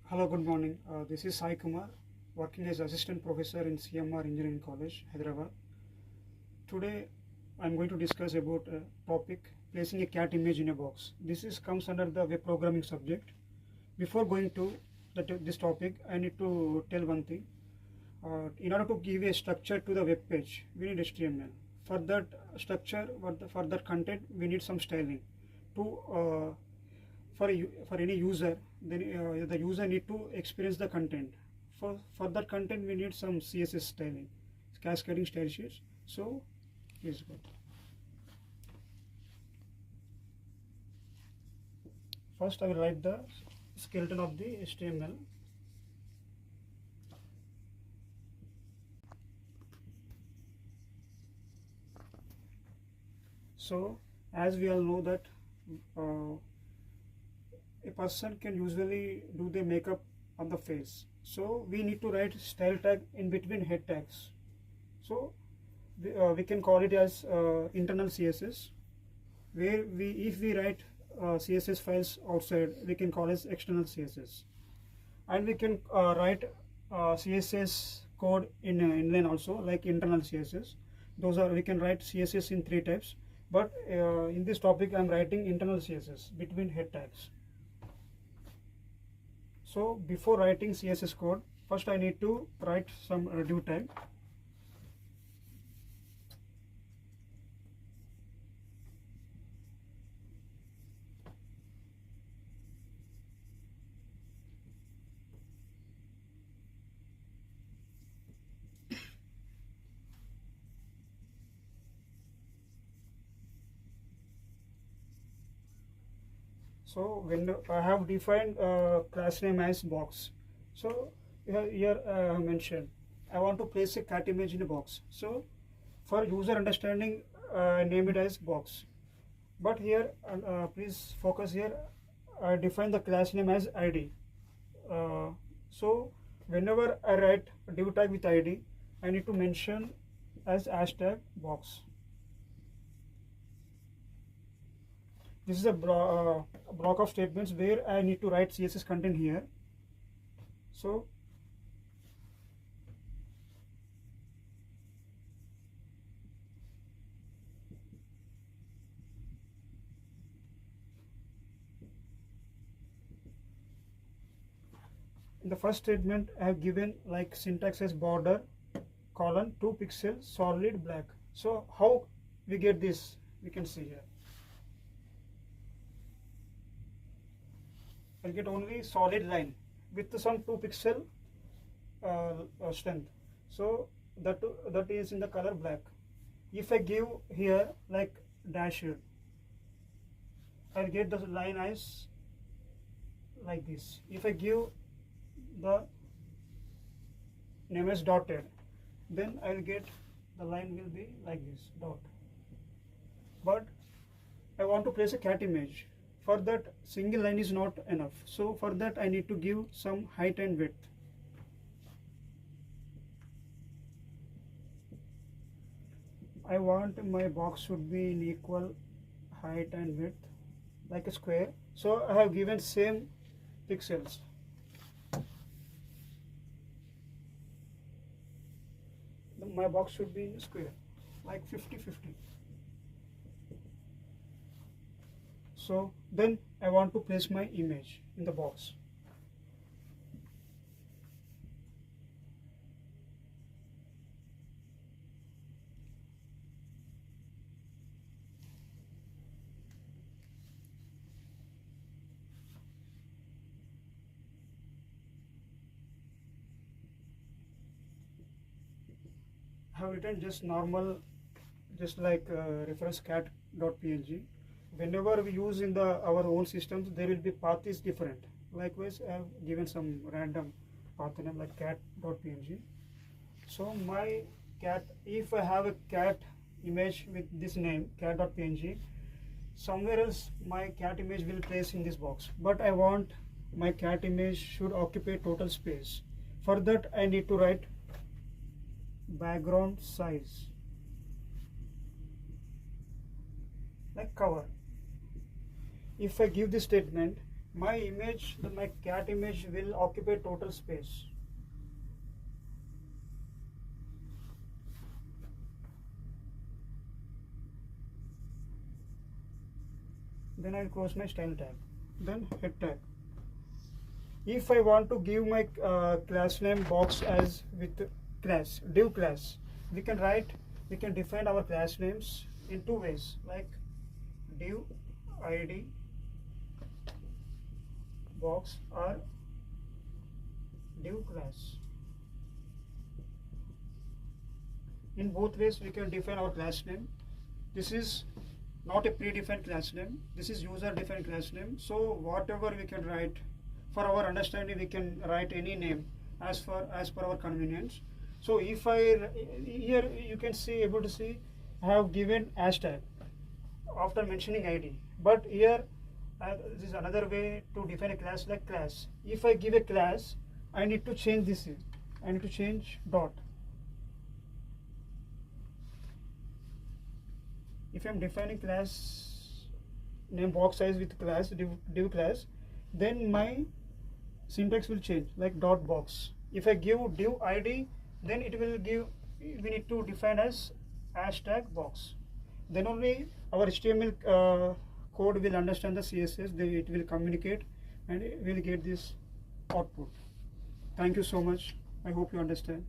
Hello, good morning. This is Sai Kumar, working as assistant professor in CMR Engineering College, Hyderabad. Today, I'm going to discuss about a topic placing a cat image in a box. Comes under the web programming subject. Before going to this topic, I need to tell one thing. In order to give a structure to the web page, we need HTML. For that structure, for that content, we need some styling. To for any user, then the user need to experience the content. For that content, we need some CSS styling, cascading style sheets. So, here's good. First, I will write the skeleton of the HTML. So, as we all know that a person can usually do the makeup on the face. So, we need to write style tag in between head tags. So, we can call it as internal CSS, where if we write CSS files outside, we can call it external CSS, and we can write CSS code in inline also, like internal CSS. We can write CSS in 3 types, but in this topic I am writing internal CSS between head tags. So before writing CSS code, first I need to write some div tag. So when I have defined class name as box, so here I have mentioned I want to place a cat image in a box. So for user understanding, name it as box. But here, please focus here. I define the class name as ID. So whenever I write div tag with ID, I need to mention as hashtag box. This is a block of statements where I need to write CSS content here. So in the first statement, I have given like syntax as border colon 2 pixel solid black. So how we get this? We can see here. I'll get only solid line with some 2 pixel strength. So that is in the color black. If I give here like dashed, I'll get the line as like this. If I give the name as dotted, then I'll get the line will be like this dot. But I want to place a cat image. For that, single line is not enough. So for that, I need to give some height and width. I want my box should be in equal height and width, like a square. So I have given same pixels. My box should be in square, like 50-50. So then I want to place my image in the box. I have written just normal, just like reference cat.png. Whenever we use in our own systems, there will be path is different. Likewise, I have given some random path name like cat.png. So my cat, if I have a cat image with this name cat.png, somewhere else my cat image will place in this box. But I want my cat image should occupy total space. For that, I need to write background size like cover. If I give this statement, my image, my cat image will occupy total space. Then I'll close my style tag, then head tag. If I want to give my class name box as with class, div class, we can define our class names in two ways, like div id box or div class. In both ways we can define our class name. This is not a predefined class name, this is user defined class name. So whatever we can write, for our understanding we can write any name as per our convenience. So if I, here you can see, able to see, I have given hashtag after mentioning id, but here this is another way to define a class, like class. If I give a class, I need to change this, I need to change dot. If I am defining class name box size with class div class, then my syntax will change, like dot box. If I give div id, then it will give, we need to define as hashtag box. Then only our HTML code will understand the CSS, then it will communicate and it will get this output. Thank you so much. I hope you understand.